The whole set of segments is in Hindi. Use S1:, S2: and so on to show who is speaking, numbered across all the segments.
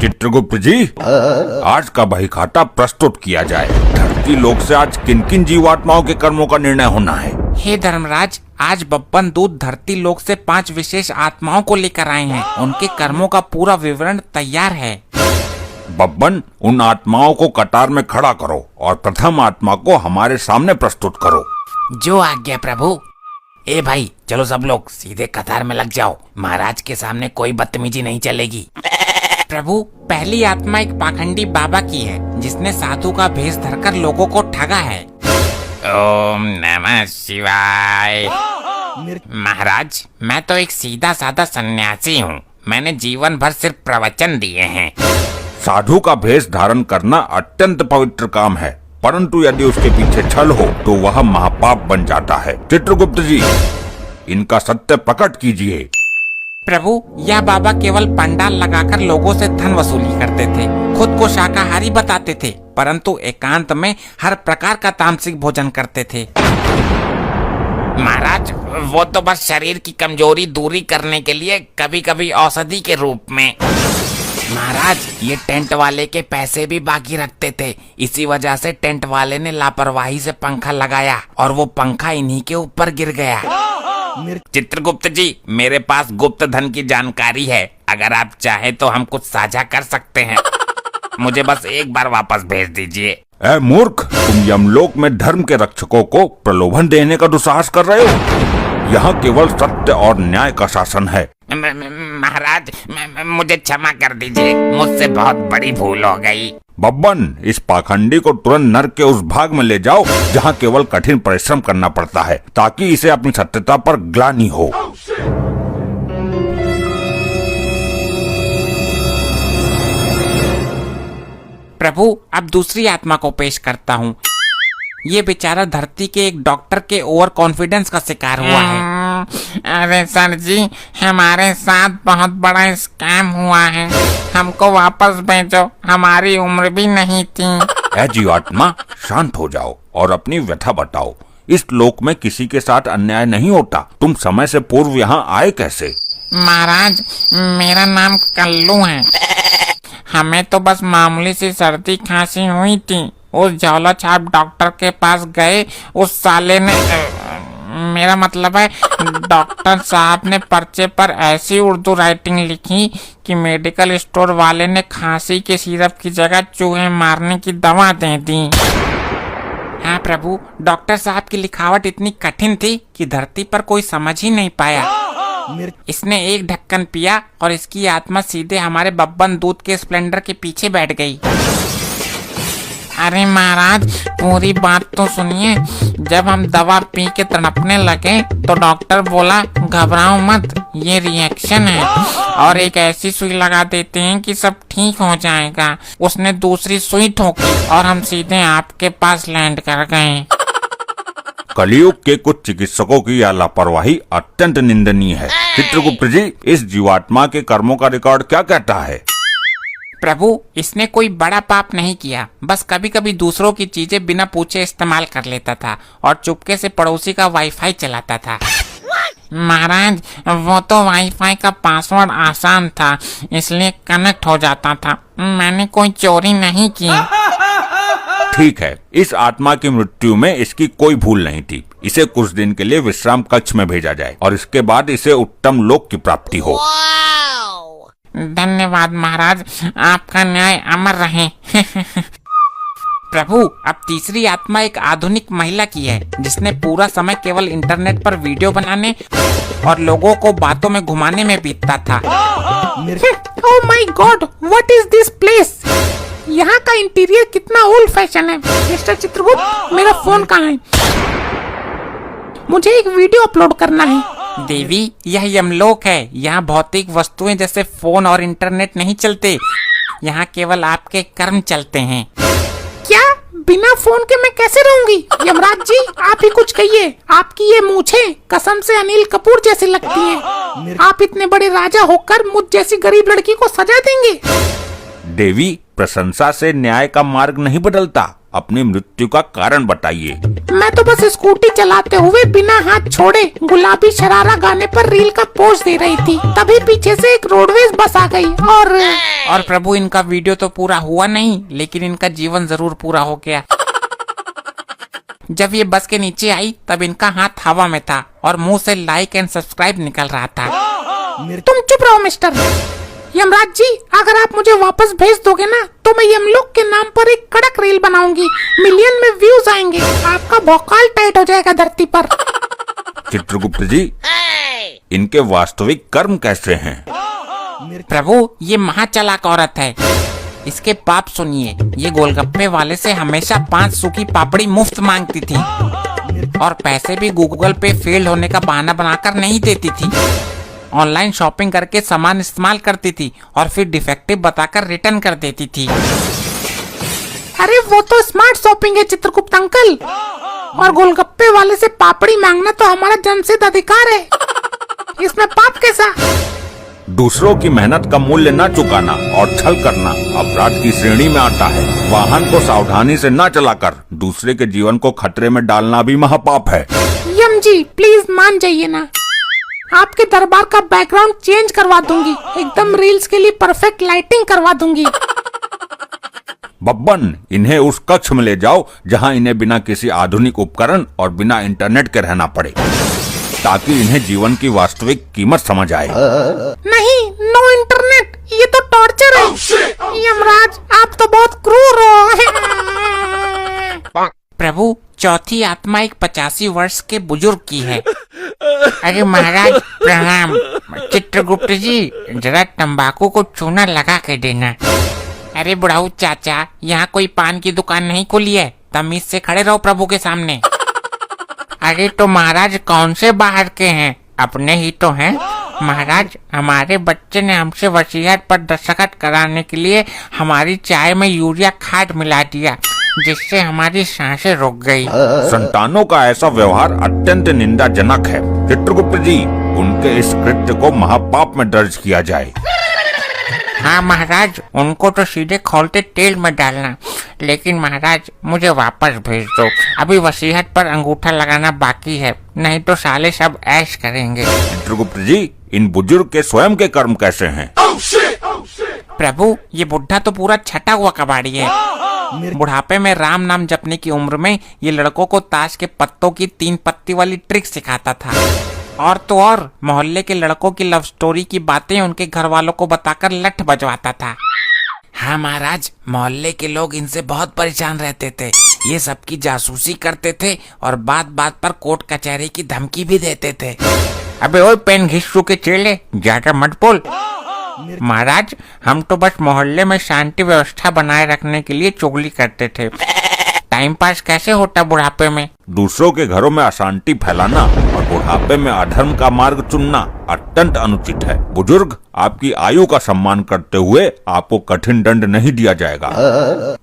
S1: चित्रगुप्त जी, आज का बही खाता प्रस्तुत किया जाए। धरती लोक से आज किन किन जीवात्माओं के कर्मों का निर्णय होना है?
S2: हे धर्मराज, आज बब्बन दूत धरती लोक से 5 विशेष आत्माओं को लेकर आए हैं। उनके कर्मों का पूरा विवरण तैयार है।
S1: बब्बन, उन आत्माओं को कतार में खड़ा करो और प्रथम आत्मा को हमारे सामने प्रस्तुत करो।
S2: जो आज्ञा प्रभु। ए भाई, चलो सब लोग सीधे कतार में लग जाओ। महाराज के सामने कोई बदतमीजी नहीं चलेगी। प्रभु, पहली आत्मा एक पाखंडी बाबा की है, जिसने साधु का भेष धरकर लोगों को ठगा है। ओम नमः शिवाय। महाराज, मैं तो एक सीधा साधा सन्यासी हूँ। मैंने जीवन भर सिर्फ प्रवचन दिए हैं।
S1: साधु का भेष धारण करना अत्यंत पवित्र काम है, परंतु यदि उसके पीछे छल हो तो वह महापाप बन जाता है। चित्रगुप्त जी, इनका सत्य प्रकट कीजिए।
S2: प्रभु, यह बाबा केवल पंडाल लगाकर लोगों से धन वसूली करते थे। खुद को शाकाहारी बताते थे, परंतु एकांत में हर प्रकार का तामसिक भोजन करते थे। महाराज, वो तो बस शरीर की कमजोरी दूरी करने के लिए कभी कभी औषधि के रूप में। महाराज, ये टेंट वाले के पैसे भी बाकी रखते थे। इसी वजह से टेंट वाले ने लापरवाही से पंखा लगाया और वो पंखा इन्हीं के ऊपर गिर गया। चित्रगुप्त जी, मेरे पास गुप्त धन की जानकारी है। अगर आप चाहे तो हम कुछ साझा कर सकते हैं। मुझे बस एक बार वापस भेज दीजिए।
S1: ऐ मूर्ख, तुम यमलोक में धर्म के रक्षकों को प्रलोभन देने का दुस्साहस कर रहे हो। यहाँ केवल सत्य और न्याय का शासन है।
S2: महाराज, मुझे क्षमा कर दीजिए। मुझसे बहुत बड़ी भूल हो गई।
S1: बब्बन, इस पाखंडी को तुरंत नर्क के उस भाग में ले जाओ जहाँ केवल कठिन परिश्रम करना पड़ता है, ताकि इसे अपनी सत्यता पर ग्लानि हो।
S2: प्रभु, अब दूसरी आत्मा को पेश करता हूँ। ये बेचारा धरती के एक डॉक्टर के ओवर कॉन्फिडेंस का शिकार हुआ है। अरे सर जी, हमारे साथ बहुत बड़ा स्कैम हुआ है। हमको वापस भेजो, हमारी उम्र भी नहीं थी।
S1: ऐ जीवात्मा, शांत हो जाओ और अपनी व्यथा बताओ। इस लोक में किसी के साथ अन्याय नहीं होता। तुम समय से पूर्व यहाँ आए कैसे?
S2: महाराज, मेरा नाम कल्लू है। हमें तो बस मामूली सी सर्दी खांसी हुई थी। उस झोला छाप डॉक्टर के पास गए। उस साले ने मेरा मतलब है डॉक्टर साहब ने पर्चे पर ऐसी उर्दू राइटिंग लिखी कि मेडिकल स्टोर वाले ने खांसी के सिरप की जगह चूहे मारने की दवा दे दी। हाँ प्रभु, डॉक्टर साहब की लिखावट इतनी कठिन थी कि धरती पर कोई समझ ही नहीं पाया। इसने एक ढक्कन पिया और इसकी आत्मा सीधे हमारे बब्बन दूत के स्प्लेंडर के पीछे बैठ गई। अरे महाराज, पूरी बात तो सुनिए। जब हम दवा पी के तड़पने लगे तो डॉक्टर बोला, घबराओ मत, ये रिएक्शन है और एक ऐसी सुई लगा देते हैं कि सब ठीक हो जाएगा। उसने दूसरी सुई ठोकी और हम सीधे आपके पास लैंड कर गए।
S1: कलयुग के कुछ चिकित्सकों की यह लापरवाही अत्यंत निंदनीय है। चित्रगुप्त जी, इस जीवात्मा के कर्मों का रिकॉर्ड क्या कहता है?
S2: प्रभु, इसने कोई बड़ा पाप नहीं किया। बस कभी कभी दूसरों की चीजें बिना पूछे इस्तेमाल कर लेता था और चुपके से पड़ोसी का वाईफाई चलाता था। महाराज, वो तो वाईफाई का पासवर्ड आसान था, इसलिए कनेक्ट हो जाता था। मैंने कोई चोरी नहीं की।
S1: ठीक है, इस आत्मा की मृत्यु में इसकी कोई भूल नहीं थी। इसे कुछ दिन के लिए विश्राम कक्ष में भेजा जाए और इसके बाद इसे उत्तम लोक की प्राप्ति हो।
S2: धन्यवाद महाराज, आपका न्याय अमर रहे। प्रभु, अब तीसरी आत्मा एक आधुनिक महिला की है, जिसने पूरा समय केवल इंटरनेट पर वीडियो बनाने और लोगों को बातों में घुमाने में बीतता था। Oh my God, what is this place? यहाँ का इंटीरियर कितना ओल्ड फैशन है। मिस्टर चित्रगुप्त, मेरा फोन कहाँ है? मुझे एक वीडियो अपलोड करना है। देवी, यह यमलोक है। यहाँ भौतिक वस्तुएं जैसे फोन और इंटरनेट नहीं चलते। यहाँ केवल आपके कर्म चलते हैं। क्या? बिना फोन के मैं कैसे रहूंगी? यमराज जी, आप ही कुछ कहिए। आपकी ये मूछें कसम से अनिल कपूर जैसी लगती हैं। आप इतने बड़े राजा होकर मुझ जैसी गरीब लड़की को सजा देंगे?
S1: देवी, प्रशंसा से न्याय का मार्ग नहीं बदलता। अपनी मृत्यु का कारण बताइए।
S3: मैं तो बस स्कूटी चलाते हुए बिना हाथ छोड़े गुलाबी शरारा गाने पर रील का पोज दे रही थी, तभी पीछे से एक रोडवेज बस आ गई और
S2: प्रभु इनका वीडियो तो पूरा हुआ नहीं, लेकिन इनका जीवन जरूर पूरा हो गया। जब ये बस के नीचे आई तब इनका हाथ हवा में था और मुंह से लाइक एंड सब्सक्राइब निकल रहा था।
S3: तुम चुप रहो मिस्टर यमराज जी, अगर आप मुझे वापस भेज दोगे ना तो मैं यमलोक के नाम पर एक कड़क रील बनाऊंगी, मिलियन में व्यूज आएंगे, आपका भौकाल टाइट हो जाएगा धरती पर।
S1: चित्रगुप्त जी, इनके वास्तविक कर्म कैसे हैं?
S2: प्रभु ये महाचालाक औरत है, इसके पाप सुनिए। ये गोलगप्पे वाले से हमेशा 5 सूखी पापड़ी मुफ्त मांगती थी और पैसे भी गूगल पे फेल होने का बहाना बनाकर नहीं देती थी। ऑनलाइन शॉपिंग करके सामान इस्तेमाल करती थी और फिर डिफेक्टिव बताकर रिटर्न कर देती थी।
S3: अरे वो तो स्मार्ट शॉपिंग है चित्रगुप्त अंकल, और गोलगप्पे वाले से पापड़ी मांगना तो हमारा जन्मसिद्ध अधिकार है, इसमें पाप कैसा?
S1: दूसरों की मेहनत का मूल्य न चुकाना और छल करना अपराध की श्रेणी में आता है। वाहन को सावधानी से न चलाकर दूसरे के जीवन को खतरे में डालना भी महापाप है।
S3: यम जी प्लीज मान जाइए ना, आपके दरबार का बैकग्राउंड चेंज करवा दूंगी, एकदम रील्स के लिए परफेक्ट लाइटिंग करवा दूंगी।
S1: बब्बन, इन्हें उस कक्ष में ले जाओ जहां इन्हें बिना किसी आधुनिक उपकरण और बिना इंटरनेट के रहना पड़े, ताकि इन्हें जीवन की वास्तविक कीमत समझ आए।
S3: नहीं, नो इंटरनेट, ये तो टॉर्चर है। यमराज आप तो बहुत क्रूर हो।
S2: प्रभु चौथी आत्मा एक 85 वर्ष के बुजुर्ग की है। अरे महाराज प्रणाम। चित्रगुप्त जी जरा तंबाकू को चूना लगा के देना। अरे बुढ़ाऊ चाचा, यहाँ कोई पान की दुकान नहीं खुली है, तमीज से खड़े रहो प्रभु के सामने। अरे तो महाराज कौन से बाहर के हैं, अपने ही तो हैं। महाराज हमारे बच्चे ने हमसे वसीयत पर दस्तखत कराने के लिए हमारी चाय में यूरिया खाद मिला दिया, जिससे हमारी सांसें रुक गई।
S1: संतानों का ऐसा व्यवहार अत्यंत निंदाजनक है। चित्रगुप्त जी, उनके इस कृत्य को महापाप में दर्ज किया जाए।
S2: हाँ महाराज, उनको तो सीधे खौलते तेल में डालना, लेकिन महाराज मुझे वापस भेज दो, अभी वसीयत पर अंगूठा लगाना बाकी है, नहीं तो साले सब ऐश करेंगे।
S1: चित्रगुप्त जी, इन बुजुर्ग के स्वयं के कर्म कैसे हैं?
S2: प्रभु ये बुढ़ा तो पूरा छटा हुआ कबाड़ी है। बुढ़ापे में राम नाम जपने की उम्र में ये लड़कों को ताश के पत्तों की 3 पत्ती वाली ट्रिक सिखाता था, और तो और मोहल्ले के लड़कों की लव स्टोरी की बातें उनके घर वालों को बताकर लठ बजवाता था। हाँ महाराज, मोहल्ले के लोग इनसे बहुत परेशान रहते थे, ये सबकी जासूसी करते थे और बात बात पर कोर्ट कचहरी की धमकी भी देते थे। अबे ओए पेन घिस्सू के चेले, ज्यादा मत बोल। महाराज हम तो बस मोहल्ले में शांति व्यवस्था बनाए रखने के लिए चुगली करते थे, टाइम पास कैसे होता बुढ़ापे में।
S1: दूसरों के घरों में अशांति फैलाना और बुढ़ापे में अधर्म का मार्ग चुनना अत्यंत अनुचित है। बुजुर्ग, आपकी आयु का सम्मान करते हुए आपको कठिन दंड नहीं दिया जाएगा,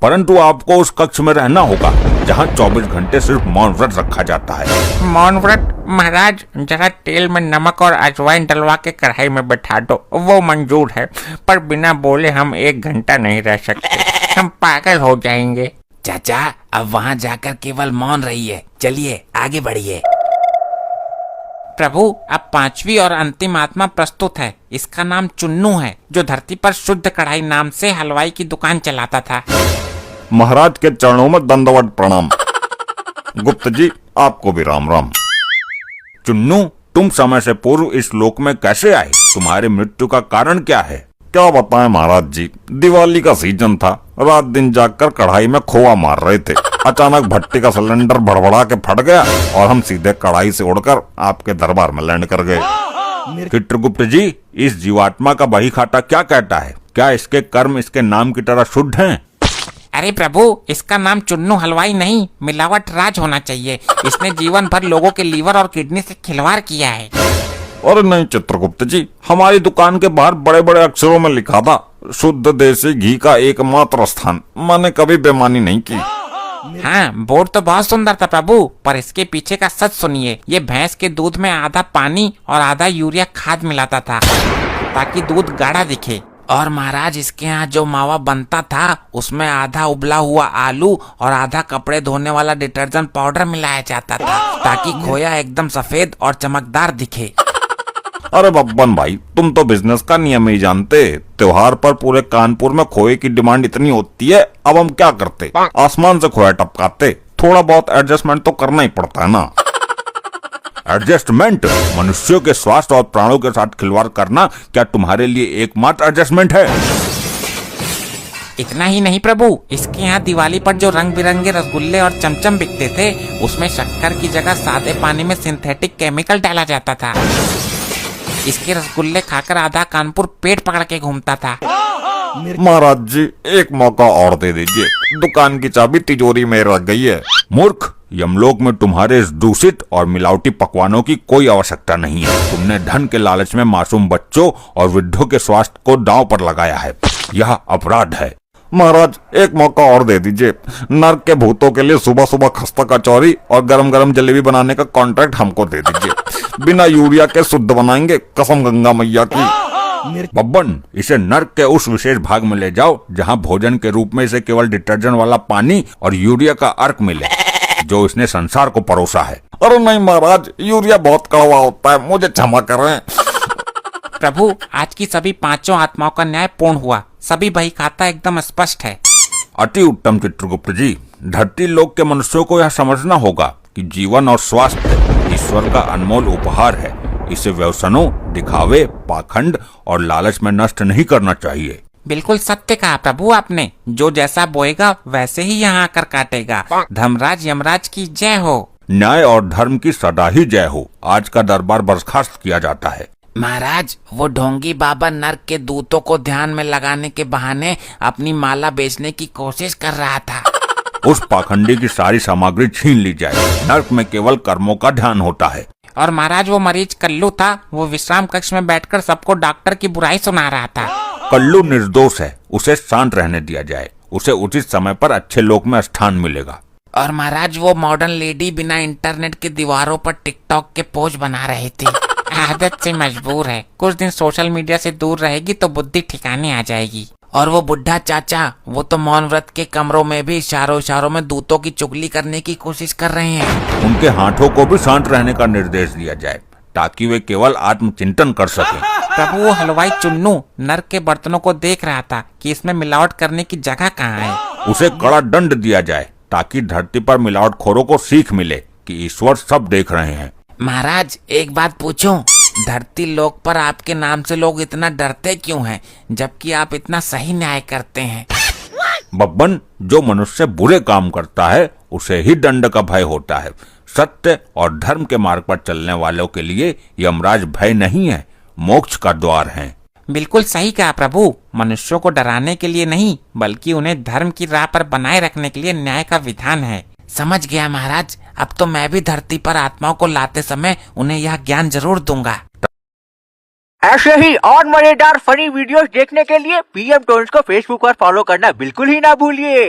S1: परंतु आपको उस कक्ष में रहना होगा जहां 24 घंटे सिर्फ मौन व्रत रखा जाता है।
S2: मौन व्रत? महाराज जरा तेल में नमक और अजवाइन डलवा के कढ़ाई में बैठा दो, वो मंजूर है, पर बिना बोले हम 1 घंटा नहीं रह सकते, हम पागल हो जाएंगे।
S4: चाचा अब वहाँ जाकर केवल मौन रहिए, चलिए आगे बढ़िए।
S2: प्रभु अब 5वीं और अंतिम आत्मा प्रस्तुत है। इसका नाम चुन्नू है, जो धरती पर शुद्ध कढ़ाई नाम से हलवाई की दुकान चलाता था।
S1: महाराज के चरणों में दंडवत प्रणाम। गुप्त जी, आपको भी राम राम। चुन्नू, तुम समय से पूर्व इस लोक में कैसे आए? तुम्हारी मृत्यु का कारण क्या है?
S5: क्या बताएं महाराज जी, दिवाली का सीजन था, रात दिन जागकर कढ़ाई में खोआ मार रहे थे, अचानक भट्टी का सिलेंडर भड़बड़ा के फट गया और हम सीधे कढ़ाई से उड़कर आपके दरबार में लैंड कर गए।
S1: चित्रगुप्त जी, इस जीवात्मा का बही खाता क्या कहता है? क्या इसके कर्म इसके नाम की तरह शुद्ध हैं?
S2: अरे प्रभु, इसका नाम चुन्नू हलवाई नहीं, मिलावट राज होना चाहिए। इसने जीवन भर लोगों के लीवर और किडनी से खिलवाड़ किया है।
S5: और नहीं चित्रगुप्त जी, हमारी दुकान के बाहर बड़े बड़े अक्षरों में लिखा था, शुद्ध देसी घी का एकमात्र स्थान। मैंने कभी बेईमानी नहीं की।
S2: हाँ, बोर्ड तो बहुत सुंदर था प्रभु, पर इसके पीछे का सच सुनिए। ये भैंस के दूध में आधा पानी और आधा यूरिया खाद मिलाता था, ताकि दूध गाढ़ा दिखे और महाराज इसके यहाँ जो मावा बनता था उसमें आधा उबला हुआ आलू और आधा कपड़े धोने वाला डिटर्जेंट पाउडर मिलाया जाता था ताकि खोया एकदम सफेद और चमकदार दिखे।
S5: अरे बब्बन भाई, तुम तो बिजनेस का नियम ही जानते। त्योहार पर पूरे कानपुर में खोए की डिमांड इतनी होती है, अब हम क्या करते, आसमान से खोया टपकाते। थोड़ा बहुत एडजस्टमेंट तो करना ही पड़ता है ना।
S1: एडजस्टमेंट? मनुष्यों के स्वास्थ्य और प्राणों के साथ खिलवाड़ करना क्या तुम्हारे लिए एकमात्र एडजस्टमेंट है?
S2: इतना ही नहीं प्रभु, इसके यहाँ दिवाली पर जो रंग बिरंगे रसगुल्ले और चमचम बिकते थे उसमें शक्कर की जगह सादे पानी में सिंथेटिक केमिकल डाला जाता था। इसके रसगुल्ले खाकर आधा कानपुर पेट पकड़ के घूमता था।
S5: महाराज जी, एक मौका और दे दीजिए, दुकान की चाबी तिजोरी में रख गई है।
S1: मूर्ख, यमलोक में तुम्हारे इस दूषित और मिलावटी पकवानों की कोई आवश्यकता नहीं है। तुमने धन के लालच में मासूम बच्चों और वृद्धों के स्वास्थ्य को दांव पर लगाया है। यह अपराध है।
S5: महाराज, एक मौका और दे दीजिए। नर्क के भूतों के लिए सुबह सुबह खस्ता कचौरी और गरम गरम जलेबी बनाने का कॉन्ट्रैक्ट हमको दे दीजिए। बिना यूरिया के शुद्ध बनाएंगे, कसम गंगा मैया की।
S1: बब्बन, इसे नर्क के उस विशेष भाग में ले जाओ जहाँ भोजन के रूप में इसे केवल डिटर्जेंट वाला पानी और यूरिया का अर्क मिले जो इसने संसार को परोसा है।
S5: अरे नहीं महाराज, यूरिया बहुत कड़वा होता है, मुझे क्षमा करें।
S2: प्रभु, आज की सभी पांचों आत्माओं का न्याय पूर्ण हुआ। सभी बही खाता एकदम स्पष्ट है।
S1: अति उत्तम चित्रगुप्त जी। धरती लोक के मनुष्यों को यह समझना होगा कि जीवन और स्वास्थ्य ईश्वर का अनमोल उपहार है। इसे व्यसनों, दिखावे, पाखंड और लालच में नष्ट नहीं करना चाहिए।
S2: बिल्कुल सत्य कहा प्रभु आपने। जो जैसा बोएगा वैसे ही यहाँ आकर काटेगा। धर्मराज यमराज की जय हो।
S1: न्याय और धर्म की सदा ही जय हो। आज का दरबार बर्खास्त किया जाता है।
S2: महाराज, वो ढोंगी बाबा नर्क के दूतों को ध्यान में लगाने के बहाने अपनी माला बेचने की कोशिश कर रहा था।
S1: उस पाखंडी की सारी सामग्री छीन ली जाए। नर्क में केवल कर्मों का ध्यान होता है।
S2: और महाराज, वो मरीज कल्लू था, वो विश्राम कक्ष में बैठकर सबको डॉक्टर की बुराई सुना रहा था।
S1: कल्लू निर्दोष है, उसे शांत रहने दिया जाए। उसे उचित समय पर अच्छे लोक में स्थान मिलेगा।
S2: और महाराज, वो मॉडर्न लेडी बिना इंटरनेट की दीवारों पर टिकटॉक के पोज बना रही थी। आदत से मजबूर है। कुछ दिन सोशल मीडिया से दूर रहेगी तो बुद्धि ठिकाने आ जाएगी। और वो बुढ़ा चाचा, वो तो मौन व्रत के कमरों में भी इशारों इशारों में दूतों की चुगली करने की कोशिश कर रहे हैं।
S1: उनके हाथों को भी शांत रहने का निर्देश दिया जाए ताकि वे केवल आत्मचिंतन कर सकें।
S2: प्रभु, वो हलवाई चुन्नू नर्क के बर्तनों को देख रहा था कि इसमें मिलावट करने की जगह कहाँ है।
S1: उसे कड़ा दंड दिया जाए ताकि धरती पर मिलावटखोरों को सीख मिले कि ईश्वर सब देख रहे हैं।
S2: महाराज, एक बात पूछूं? धरती लोक पर आपके नाम से लोग इतना डरते क्यों हैं, जबकि आप इतना सही न्याय करते हैं?
S1: बब्बन, जो मनुष्य बुरे काम करता है उसे ही दंड का भय होता है। सत्य और धर्म के मार्ग पर चलने वालों के लिए यमराज भय नहीं है, मोक्ष का द्वार है।
S2: बिल्कुल सही कहा प्रभु। मनुष्यों को डराने के लिए नहीं, बल्कि उन्हें धर्म की राह पर बनाए रखने के लिए न्याय का विधान है। समझ गया महाराज। अब तो मैं भी धरती पर आत्माओं को लाते समय उन्हें यह ज्ञान जरूर दूंगा।
S6: ऐसे ही और मजेदार फनी वीडियोस देखने के लिए पीएम टोन्स को फेसबुक पर फॉलो करना बिल्कुल ही ना भूलिए।